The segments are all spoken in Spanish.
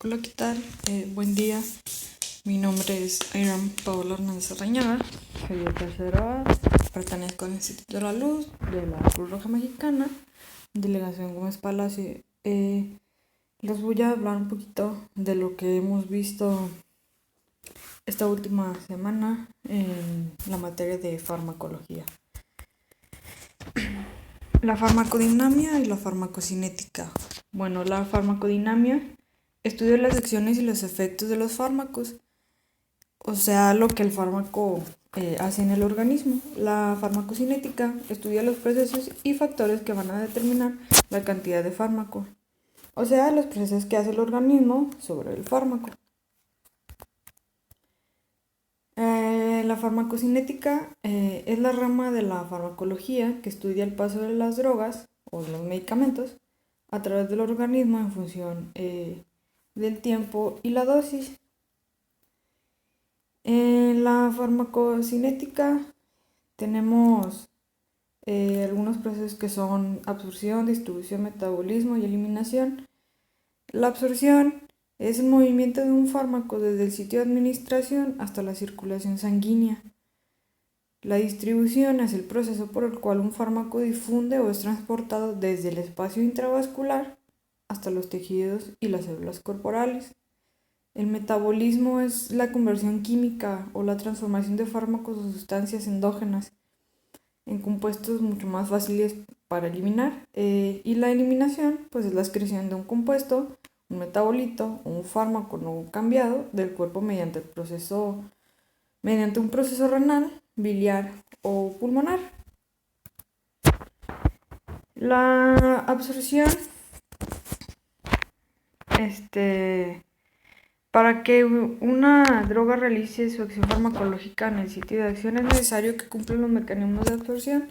Hola, ¿qué tal? Buen día. Mi nombre es Airam Paola Hernández Arrañaga. Soy de tercero A. Pertenezco al Instituto de la Luz de la Cruz Roja Mexicana, Delegación Gómez Palacio. Les voy a hablar un poquito de lo que hemos visto esta última semana en la materia de farmacología. La farmacodinamia y la farmacocinética. Bueno, la farmacodinamia estudia las acciones y los efectos de los fármacos, o sea, lo que el fármaco hace en el organismo. La farmacocinética estudia los procesos y factores que van a determinar la cantidad de fármaco, o sea, los procesos que hace el organismo sobre el fármaco. La farmacocinética es la rama de la farmacología que estudia el paso de las drogas o de los medicamentos a través del organismo en función del tiempo y la dosis. En la farmacocinética tenemos algunos procesos que son absorción, distribución, metabolismo y eliminación. La absorción es el movimiento de un fármaco desde el sitio de administración hasta la circulación sanguínea. La distribución es el proceso por el cual un fármaco difunde o es transportado desde el espacio intravascular hasta los tejidos y las células corporales. El metabolismo es la conversión química o la transformación de fármacos o sustancias endógenas en compuestos mucho más fáciles para eliminar. Y la eliminación pues es la excreción de un compuesto, un metabolito o un fármaco no cambiado del cuerpo mediante un proceso renal, biliar o pulmonar. La absorción para que una droga realice su acción farmacológica en el sitio de acción es necesario que cumpla los mecanismos de absorción,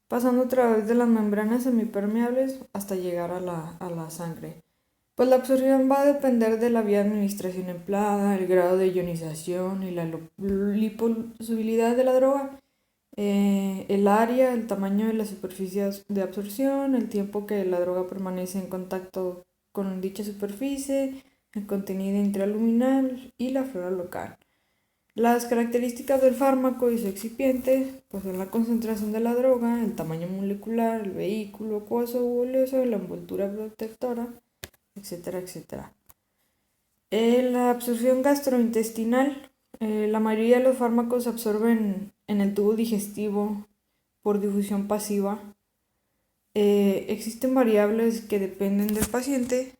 pasando a través de las membranas semipermeables hasta llegar a la sangre. Pues la absorción va a depender de la vía de administración empleada, el grado de ionización y la liposolubilidad de la droga, el área, el tamaño de la superficie de absorción, el tiempo que la droga permanece en contacto con dicha superficie, el contenido intraluminal y la flora local. Las características del fármaco y su excipiente pues son la concentración de la droga, el tamaño molecular, el vehículo acuoso u oleoso, la envoltura protectora, etcétera, etcétera. La absorción gastrointestinal. La mayoría de los fármacos se absorben en el tubo digestivo por difusión pasiva. Existen variables que dependen del paciente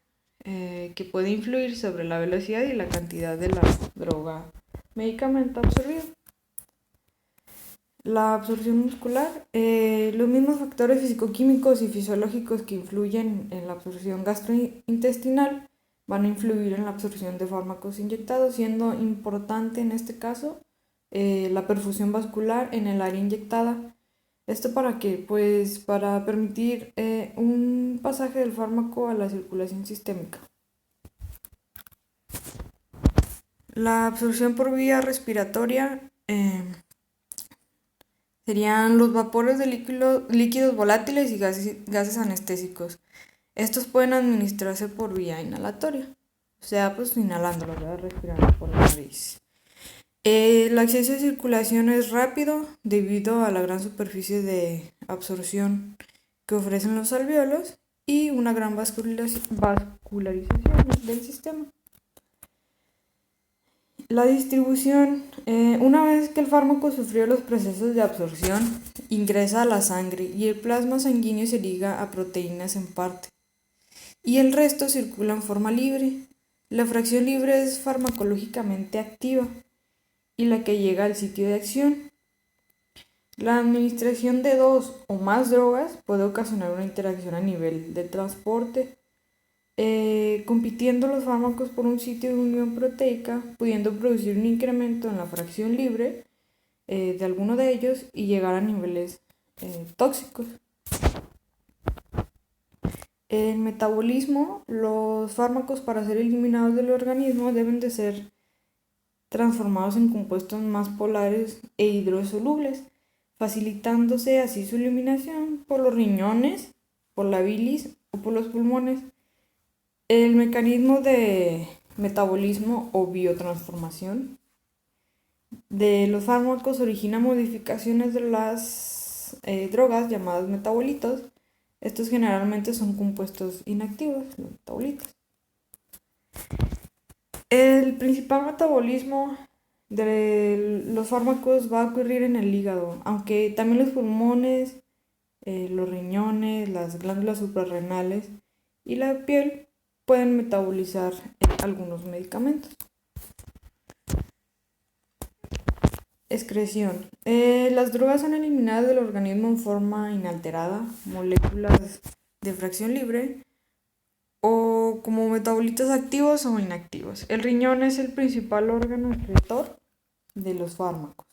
que puede influir sobre la velocidad y la cantidad de la droga medicamento absorbido. La absorción muscular. Los mismos factores fisicoquímicos y fisiológicos que influyen en la absorción gastrointestinal van a influir en la absorción de fármacos inyectados, siendo importante en este caso la perfusión vascular en el área inyectada. ¿Esto para qué? Pues para permitir un pasaje del fármaco a la circulación sistémica. La absorción por vía respiratoria serían los vapores de líquidos volátiles y gases anestésicos. Estos pueden administrarse por vía inhalatoria, o sea, pues inhalándolo, respirando por la nariz. El acceso a circulación es rápido debido a la gran superficie de absorción que ofrecen los alvéolos y una gran vascularización del sistema. La distribución. Una vez que el fármaco sufrió los procesos de absorción, ingresa a la sangre y el plasma sanguíneo se liga a proteínas en parte, y el resto circula en forma libre. La fracción libre es farmacológicamente activa y la que llega al sitio de acción. La administración de dos o más drogas puede ocasionar una interacción a nivel de transporte, compitiendo los fármacos por un sitio de unión proteica, pudiendo producir un incremento en la fracción libre de alguno de ellos y llegar a niveles tóxicos. El metabolismo. Los fármacos, para ser eliminados del organismo, deben de ser transformados en compuestos más polares e hidrosolubles, facilitándose así su eliminación por los riñones, por la bilis o por los pulmones. El mecanismo de metabolismo o biotransformación de los fármacos origina modificaciones de las drogas llamadas metabolitos. Estos generalmente son compuestos inactivos, los metabolitos. El principal metabolismo de los fármacos va a ocurrir en el hígado, aunque también los pulmones, los riñones, las glándulas suprarrenales y la piel pueden metabolizar algunos medicamentos. Excreción. Las drogas son eliminadas del organismo en forma inalterada, moléculas de fracción libre o como metabolitos activos o inactivos. El riñón es el principal órgano excretor de los fármacos.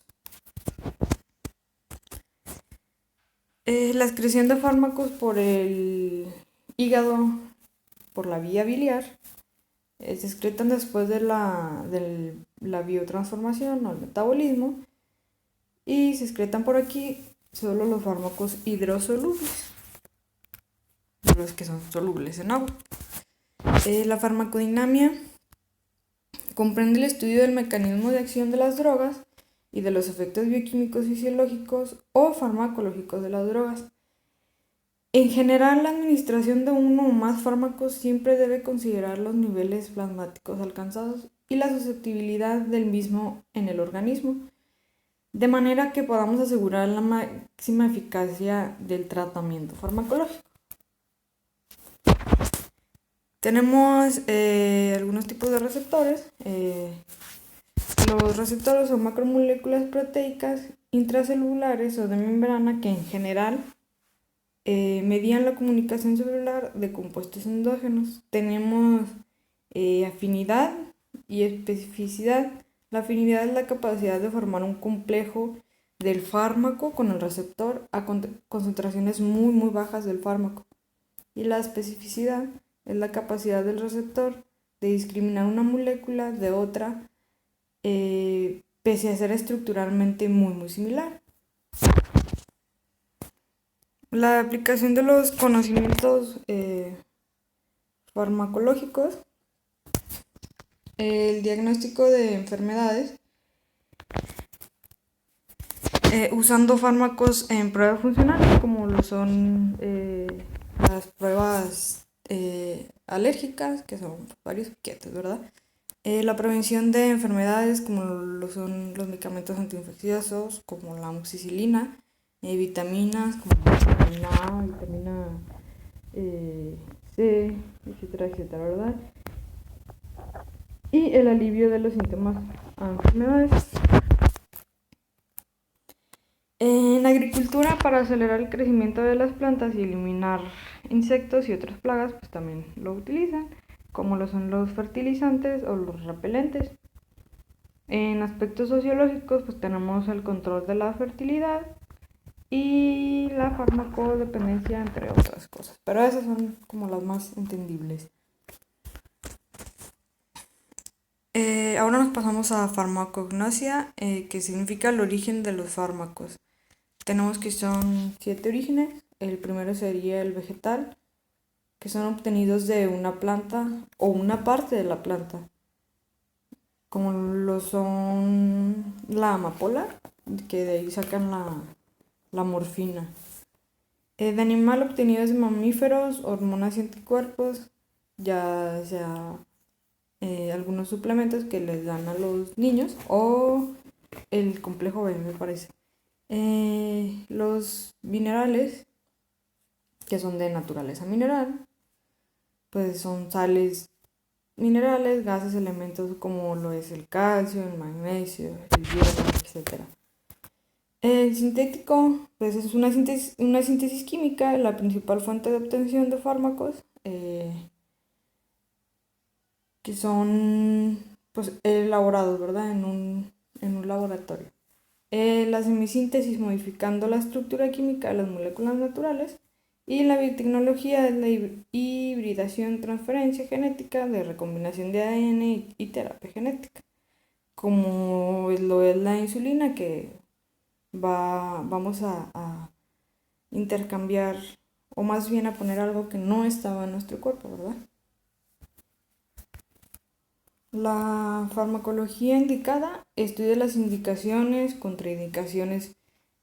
La excreción de fármacos por el hígado, por la vía biliar, se excretan después de la biotransformación o el metabolismo y se excretan por aquí solo los fármacos hidrosolubles, los que son solubles en agua. La farmacodinamia comprende el estudio del mecanismo de acción de las drogas y de los efectos bioquímicos, fisiológicos o farmacológicos de las drogas. En general, la administración de uno o más fármacos siempre debe considerar los niveles plasmáticos alcanzados y la susceptibilidad del mismo en el organismo, de manera que podamos asegurar la máxima eficacia del tratamiento farmacológico. Tenemos algunos tipos de receptores. Los receptores son macromoléculas proteicas intracelulares o de membrana que en general medían la comunicación celular de compuestos endógenos. Tenemos afinidad y especificidad. La afinidad es la capacidad de formar un complejo del fármaco con el receptor a concentraciones muy muy bajas del fármaco. Y la especificidad es la capacidad del receptor de discriminar una molécula de otra pese a ser estructuralmente muy muy similar. La aplicación de los conocimientos farmacológicos, el diagnóstico de enfermedades, usando fármacos en pruebas funcionales como lo son las pruebas alérgicas, que son varios piquetes, ¿verdad? La prevención de enfermedades como lo son los medicamentos antiinfecciosos como la amoxicilina, vitaminas como vitamina A, vitamina C, etcétera, etcétera, ¿verdad? Y el alivio de los síntomas a enfermedades. En agricultura, para acelerar el crecimiento de las plantas y eliminar insectos y otras plagas, pues también lo utilizan, como lo son los fertilizantes o los repelentes. En aspectos sociológicos, pues tenemos el control de la fertilidad y la farmacodependencia, entre otras cosas, pero esas son como las más entendibles. Ahora nos pasamos a farmacognosia, que significa el origen de los fármacos. Tenemos que son 7 orígenes. El primero sería el vegetal, que son obtenidos de una planta o una parte de la planta, como lo son la amapola, que de ahí sacan la morfina. De animal obtenidos de mamíferos, hormonas y anticuerpos, ya sea algunos suplementos que les dan a los niños o el complejo B, me parece. Los minerales, que son de naturaleza mineral, pues son sales minerales, gases, elementos como lo es el calcio, el magnesio, el hierro, etc. El sintético, pues es una síntesis química, la principal fuente de obtención de fármacos, que son pues elaborados, ¿verdad? En un laboratorio. La semisíntesis, modificando la estructura química de las moléculas naturales, y la biotecnología es la hibridación, transferencia genética, de recombinación de ADN y terapia genética, como lo es la insulina, que vamos a intercambiar, o más bien a poner algo que no estaba en nuestro cuerpo, ¿verdad? La farmacología indicada estudia las indicaciones, contraindicaciones,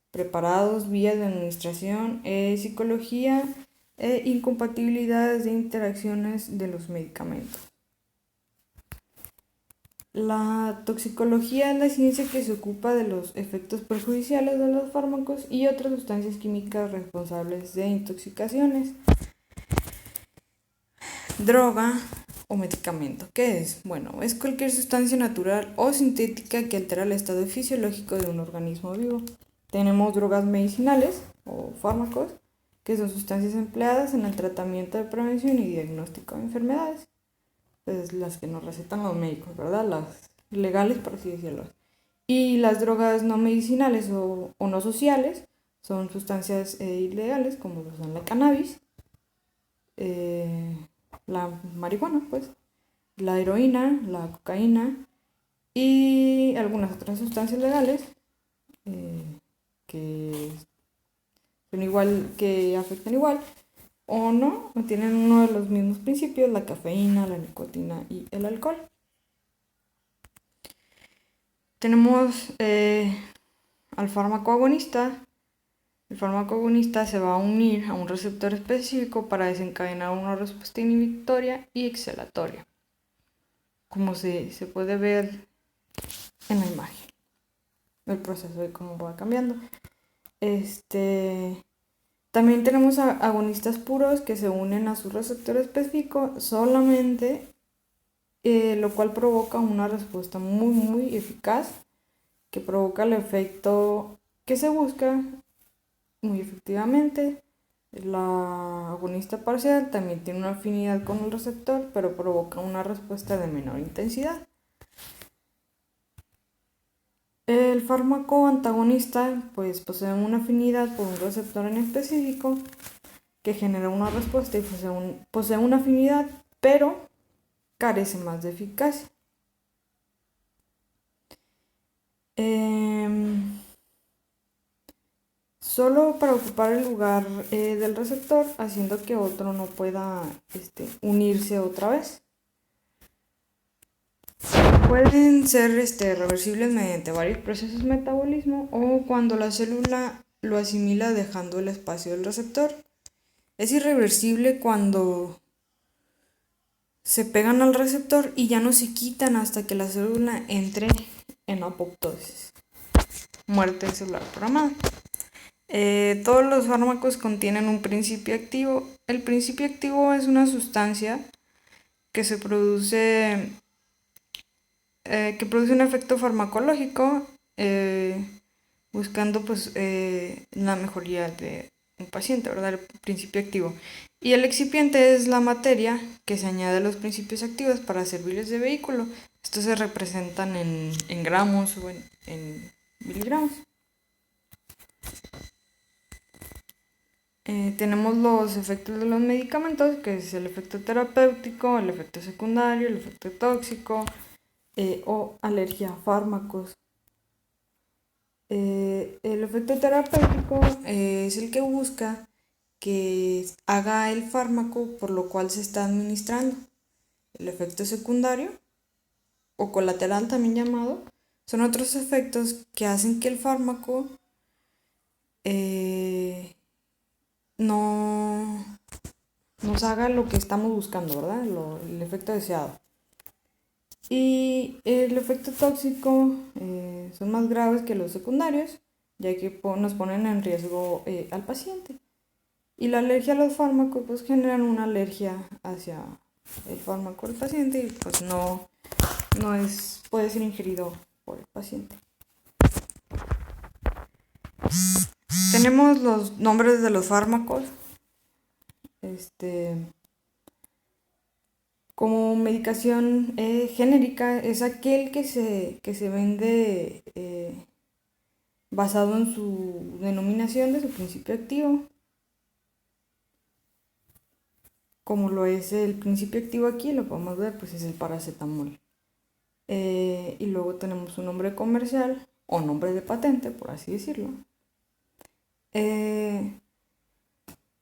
preparados, vías de administración, psicología e incompatibilidades de interacciones de los medicamentos. La toxicología es la ciencia que se ocupa de los efectos perjudiciales de los fármacos y otras sustancias químicas responsables de intoxicaciones. Droga o medicamento. ¿Qué es? Bueno, es cualquier sustancia natural o sintética que altera el estado fisiológico de un organismo vivo. Tenemos drogas medicinales o fármacos, que son sustancias empleadas en el tratamiento de prevención y diagnóstico de enfermedades. Pues las que nos recetan los médicos, ¿verdad? Las legales, por así decirlo. Y las drogas no medicinales o no sociales son sustancias ilegales, como lo son la cannabis, la marihuana, pues, la heroína, la cocaína y algunas otras sustancias legales que son igual, que afectan igual o no tienen uno de los mismos principios, la cafeína, la nicotina y el alcohol. Tenemos al fármaco agonista. El fármaco agonista se va a unir a un receptor específico para desencadenar una respuesta inhibitoria y exhalatoria, como se puede ver en la imagen, el proceso de cómo va cambiando. También tenemos agonistas puros que se unen a su receptor específico solamente, lo cual provoca una respuesta muy eficaz que provoca el efecto que se busca muy efectivamente. La agonista parcial también tiene una afinidad con el receptor, pero provoca una respuesta de menor intensidad. El fármaco antagonista pues posee una afinidad por un receptor en específico que genera una respuesta y posee una afinidad, pero carece más de eficacia. Solo para ocupar el lugar del receptor, haciendo que otro no pueda unirse otra vez. Pueden ser reversibles mediante varios procesos de metabolismo o cuando la célula lo asimila dejando el espacio del receptor. Es irreversible cuando se pegan al receptor y ya no se quitan hasta que la célula entre en apoptosis, muerte celular programada. Todos los fármacos contienen un principio activo. El principio activo es una sustancia que se produce, que produce un efecto farmacológico buscando pues la mejoría de un paciente, ¿verdad? El principio activo. Y el excipiente es la materia que se añade a los principios activos para servirles de vehículo. Estos se representan en gramos o en miligramos. Tenemos los efectos de los medicamentos, que es el efecto terapéutico, el efecto secundario, el efecto tóxico o alergia a fármacos. El efecto terapéutico es el que busca que haga el fármaco por lo cual se está administrando. El efecto secundario o colateral también llamado son otros efectos que hacen que el fármaco no nos haga lo que estamos buscando, ¿verdad? El efecto deseado. Y el efecto tóxico son más graves que los secundarios, ya que nos ponen en riesgo al paciente. Y la alergia a los fármacos pues generan una alergia hacia el fármaco del paciente y pues no puede ser ingerido por el paciente. Tenemos los nombres de los fármacos. Como medicación genérica es aquel que se vende basado en su denominación de su principio activo, como lo es el principio activo aquí, lo podemos ver, pues es el paracetamol. Y luego tenemos un nombre comercial o nombre de patente, por así decirlo.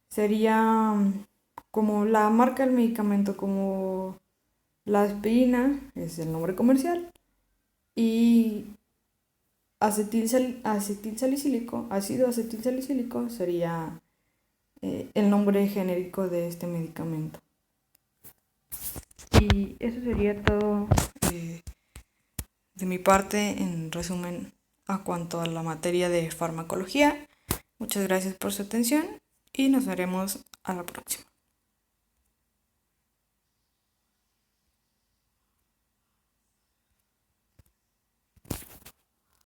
Sería como la marca del medicamento, como La aspirina es el nombre comercial y acetilsalicílico, ácido acetilsalicílico sería el nombre genérico de este medicamento. Y eso sería todo de mi parte en resumen a cuanto a la materia de farmacología. Muchas gracias por su atención y nos veremos a la próxima.